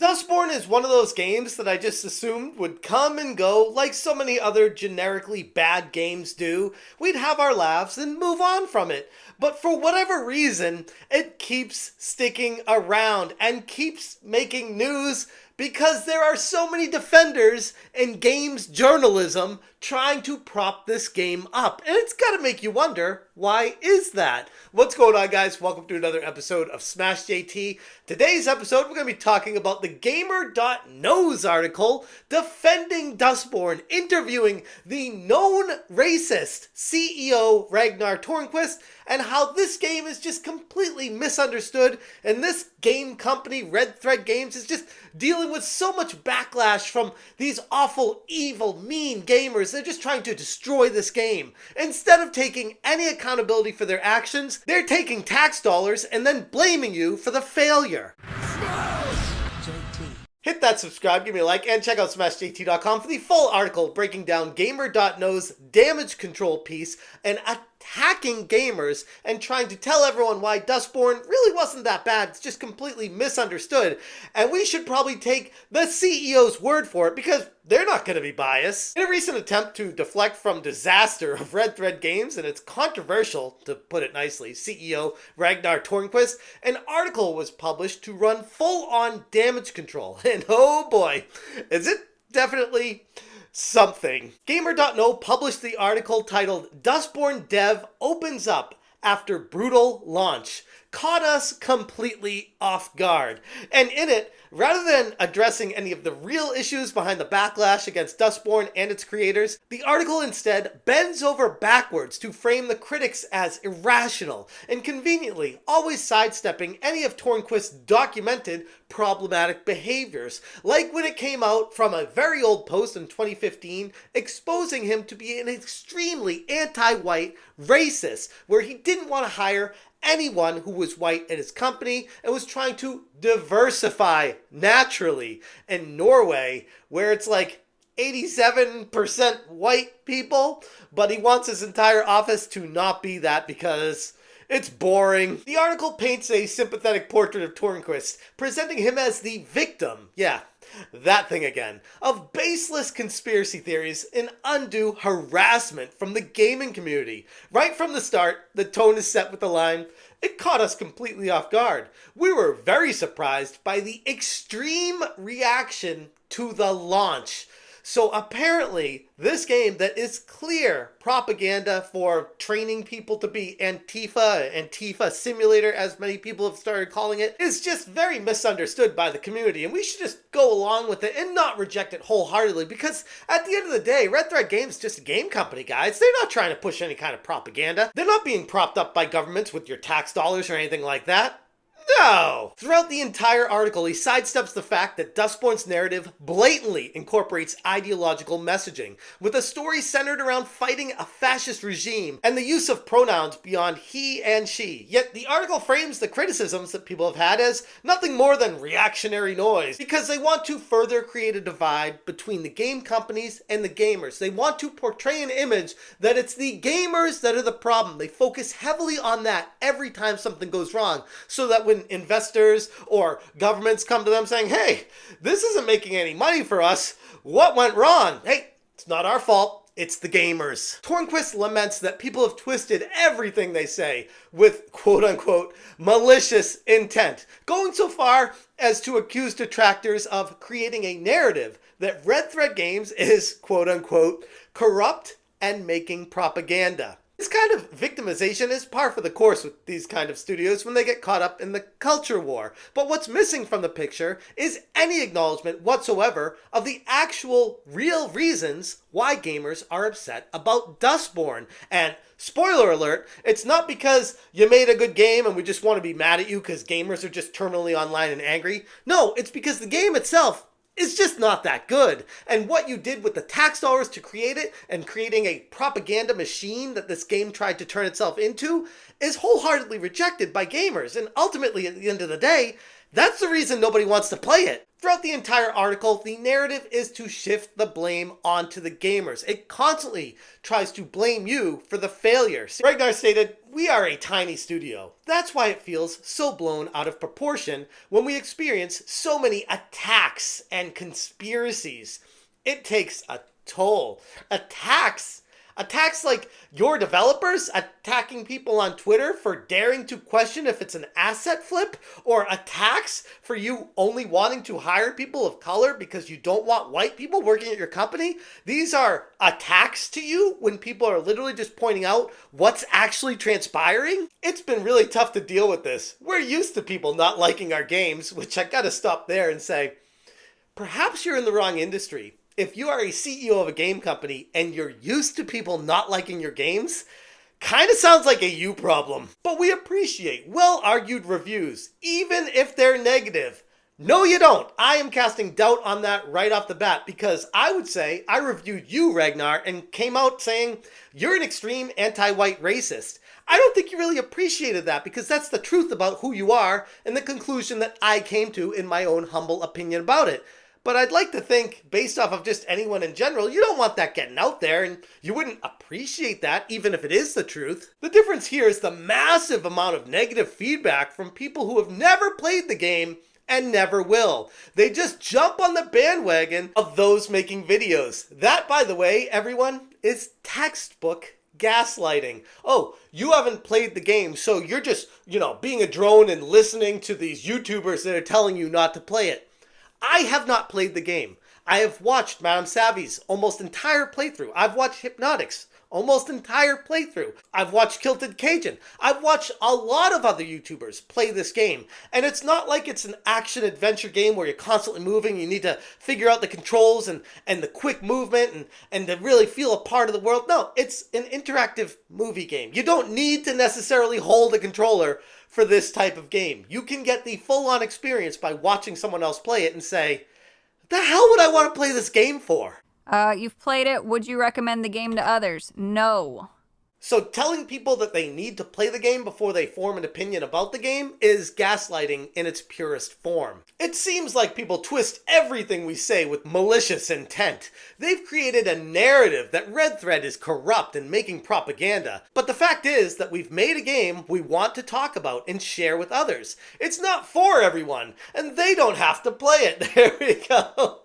Dustborn is one of those games that I just assumed would come and go like so many other generically bad games do. We'd have our laughs and move on from it. But for whatever reason, it keeps sticking around and keeps making news because there are so many defenders in games journalism trying to prop this game up. And it's got to make you wonder, why is that? What's going on, guys? Welcome to another episode of Smash JT. Today's episode, we're going to be talking about the Gamer.NO's article defending Dustborn, interviewing the known racist CEO Ragnar Tørnquist, and how this game is just completely misunderstood, and this game company, Red Thread Games, is just dealing with so much backlash from these awful, evil, mean gamers. They're just trying to destroy this game. Instead of taking any accountability for their actions, they're taking tax dollars and then blaming you for the failure. Hit that subscribe, give me a like, and check out SmashJT.com for the full article breaking down Gamer.NO's damage control piece and attacking gamers and trying to tell everyone why Dustborn really wasn't that bad. It's just completely misunderstood. And we should probably take the CEO's word for it because they're not going to be biased. In a recent attempt to deflect from disaster of Red Thread Games and its controversial, to put it nicely, CEO Ragnar Tørnquist, an article was published to run full-on damage control. And oh boy, is it definitely something. Gamer.NO published the article titled "Dustborn Dev Opens Up After Brutal Launch." Caught us completely off guard. And in it, rather than addressing any of the real issues behind the backlash against Dustborn and its creators, the article instead bends over backwards to frame the critics as irrational and conveniently always sidestepping any of Tørnquist's documented problematic behaviors, like when it came out from a very old post in 2015 exposing him to be an extremely anti-white racist, where he didn't want to hire anyone who was white at his company and was trying to diversify naturally. In Norway, where it's like 87% white people, but he wants his entire office to not be that because it's boring. The article paints a sympathetic portrait of Tørnquist, presenting him as the victim, yeah, that thing again, of baseless conspiracy theories and undue harassment from the gaming community. Right from the start, the tone is set with the line, "It caught us completely off guard. We were very surprised by the extreme reaction to the launch." So apparently, this game that is clear propaganda for training people to be Antifa simulator, as many people have started calling it, is just very misunderstood by the community. And we should just go along with it and not reject it wholeheartedly, because at the end of the day, Red Thread Games is just a game company, guys. They're not trying to push any kind of propaganda. They're not being propped up by governments with your tax dollars or anything like that. No! Throughout the entire article, he sidesteps the fact that Dustborn's narrative blatantly incorporates ideological messaging, with a story centered around fighting a fascist regime and the use of pronouns beyond he and she. Yet the article frames the criticisms that people have had as nothing more than reactionary noise, because they want to further create a divide between the game companies and the gamers. They want to portray an image that it's the gamers that are the problem. They focus heavily on that every time something goes wrong, so that when investors or governments come to them saying, "Hey, this isn't making any money for us. What went wrong?" Hey, it's not our fault. It's the gamers. Tørnquist laments that people have twisted everything they say with quote-unquote malicious intent, going so far as to accuse detractors of creating a narrative that Red Thread Games is quote-unquote corrupt and making propaganda. This kind of victimization is par for the course with these kind of studios when they get caught up in the culture war. But what's missing from the picture is any acknowledgement whatsoever of the actual real reasons why gamers are upset about Dustborn. And spoiler alert, it's not because you made a good game and we just want to be mad at you because gamers are just terminally online and angry. No, it's because the game itself is just not that good. And what you did with the tax dollars to create it and creating a propaganda machine that this game tried to turn itself into is wholeheartedly rejected by gamers. And ultimately, at the end of the day, that's the reason nobody wants to play it. Throughout the entire article, the narrative is to shift the blame onto the gamers. It constantly tries to blame you for the failure. Ragnar stated, We are a tiny studio. That's why it feels so blown out of proportion when we experience so many attacks and conspiracies. It takes a toll. Attacks like your developers attacking people on Twitter for daring to question if it's an asset flip, or attacks for you only wanting to hire people of color because you don't want white people working at your company. These are attacks to you when people are literally just pointing out what's actually transpiring. It's been really tough to deal with this. We're used to people not liking our games, which I gotta stop there and say, perhaps you're in the wrong industry. If you are a CEO of a game company and you're used to people not liking your games, kind of sounds like a you problem. But we appreciate well-argued reviews, even if they're negative. No, you don't. I am casting doubt on that right off the bat, because I would say I reviewed you, Ragnar, and came out saying you're an extreme anti-white racist. I don't think you really appreciated that, because that's the truth about who you are and the conclusion that I came to in my own humble opinion about it. But I'd like to think, based off of just anyone in general, you don't want that getting out there, and you wouldn't appreciate that, even if it is the truth. The difference here is the massive amount of negative feedback from people who have never played the game and never will. They just jump on the bandwagon of those making videos. That, by the way, everyone, is textbook gaslighting. Oh, you haven't played the game, so you're just, being a drone and listening to these YouTubers that are telling you not to play it. I have not played the game. I have watched Madame Savvy's almost entire playthrough. I've watched Hypnotic's almost entire playthrough. I've watched Kilted Cajun. I've watched a lot of other YouTubers play this game. And it's not like it's an action-adventure game where you're constantly moving. You need to figure out the controls and the quick movement and to really feel a part of the world. No, it's an interactive movie game. You don't need to necessarily hold a controller for this type of game. You can get the full-on experience by watching someone else play it and say, the hell would I want to play this game for? You've played it. Would you recommend the game to others? No. So telling people that they need to play the game before they form an opinion about the game is gaslighting in its purest form. It seems like people twist everything we say with malicious intent. They've created a narrative that Red Thread is corrupt and making propaganda. But the fact is that we've made a game we want to talk about and share with others. It's not for everyone, and they don't have to play it. There we go.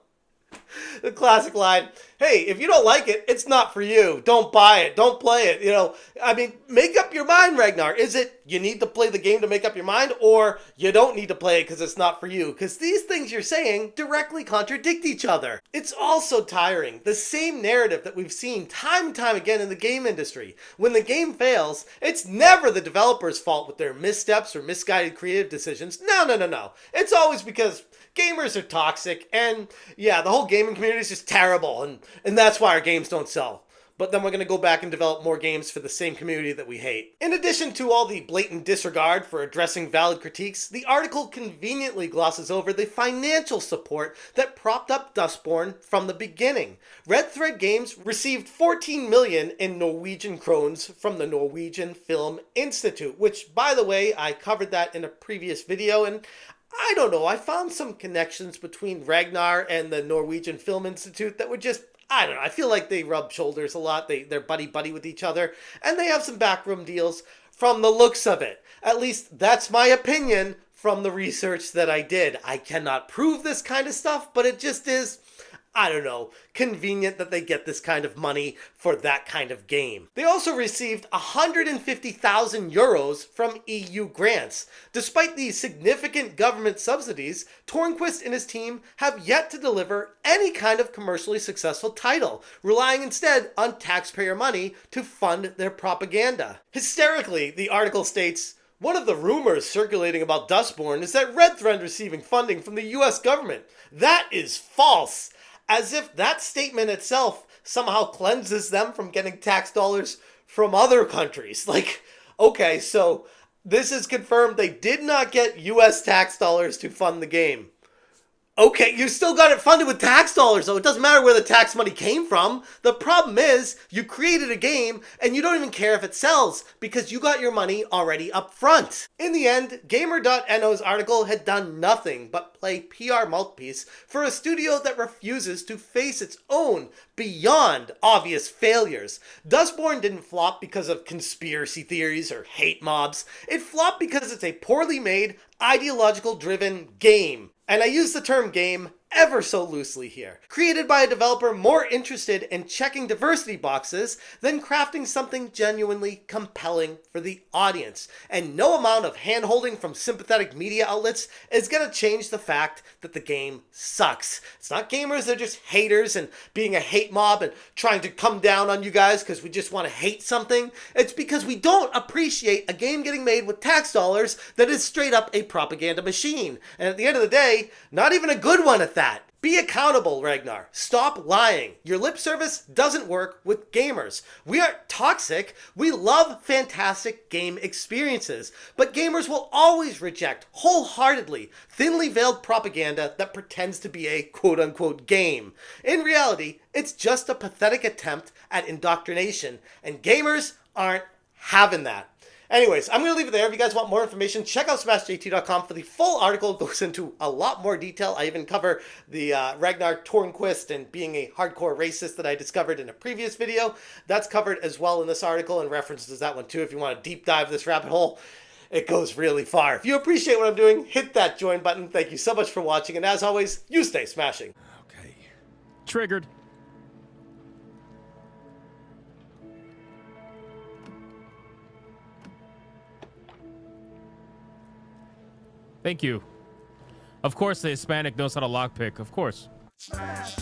The classic line, hey, if you don't like it, it's not for you. Don't buy it. Don't play it. Make up your mind, Ragnar. Is it you need to play the game to make up your mind, or you don't need to play it because it's not for you? Because these things you're saying directly contradict each other. It's also tiring. The same narrative that we've seen time and time again in the game industry. When the game fails, it's never the developer's fault with their missteps or misguided creative decisions. No. It's always because gamers are toxic, and yeah, the whole gaming community is just terrible, and that's why our games don't sell. But then we're going to go back and develop more games for the same community that we hate. In addition to all the blatant disregard for addressing valid critiques, the article conveniently glosses over the financial support that propped up Dustborn from the beginning. Red Thread Games received 14 million in Norwegian krones from the Norwegian Film Institute, which, by the way, I covered that in a previous video, and I don't know, I found some connections between Ragnar and the Norwegian Film Institute that were just, I don't know, I feel like they rub shoulders a lot. They're buddy-buddy with each other, and they have some backroom deals from the looks of it. At least that's my opinion from the research that I did. I cannot prove this kind of stuff, but it just is, I don't know, convenient that they get this kind of money for that kind of game. They also received 150,000 euros from EU grants. Despite these significant government subsidies, Tørnquist and his team have yet to deliver any kind of commercially successful title, relying instead on taxpayer money to fund their propaganda. Hysterically, the article states, one of the rumors circulating about Dustborn is that Red Thread receiving funding from the US government. That is false. As if that statement itself somehow cleanses them from getting tax dollars from other countries. Okay, so this is confirmed they did not get US tax dollars to fund the game. Okay, you still got it funded with tax dollars, though. It doesn't matter where the tax money came from. The problem is, you created a game and you don't even care if it sells because you got your money already up front. In the end, Gamer.NO's article had done nothing but play PR mouthpiece for a studio that refuses to face its own beyond obvious failures. Dustborn didn't flop because of conspiracy theories or hate mobs. It flopped because it's a poorly made, ideological-driven game. And I use the term game ever so loosely here. Created by a developer more interested in checking diversity boxes than crafting something genuinely compelling for the audience. And no amount of hand-holding from sympathetic media outlets is going to change the fact that the game sucks. It's not gamers, they're just haters and being a hate mob and trying to come down on you guys because we just want to hate something. It's because we don't appreciate a game getting made with tax dollars that is straight up a propaganda machine. And at the end of the day, not even a good one at that. Be accountable, Ragnar. Stop lying. Your lip service doesn't work with gamers. We aren't toxic. We love fantastic game experiences. But gamers will always reject wholeheartedly thinly veiled propaganda that pretends to be a quote-unquote game. In reality, it's just a pathetic attempt at indoctrination, and gamers aren't having that. Anyways, I'm going to leave it there. If you guys want more information, check out smashjt.com for the full article. It goes into a lot more detail. I even cover the Ragnar Tørnquist and being a hardcore racist that I discovered in a previous video. That's covered as well in this article and references that one too if you want to deep dive this rabbit hole. It goes really far. If you appreciate what I'm doing, hit that join button. Thank you so much for watching. And as always, you stay smashing. Okay. Triggered. Thank you. Of course the Hispanic knows how to lockpick, of course. Smash,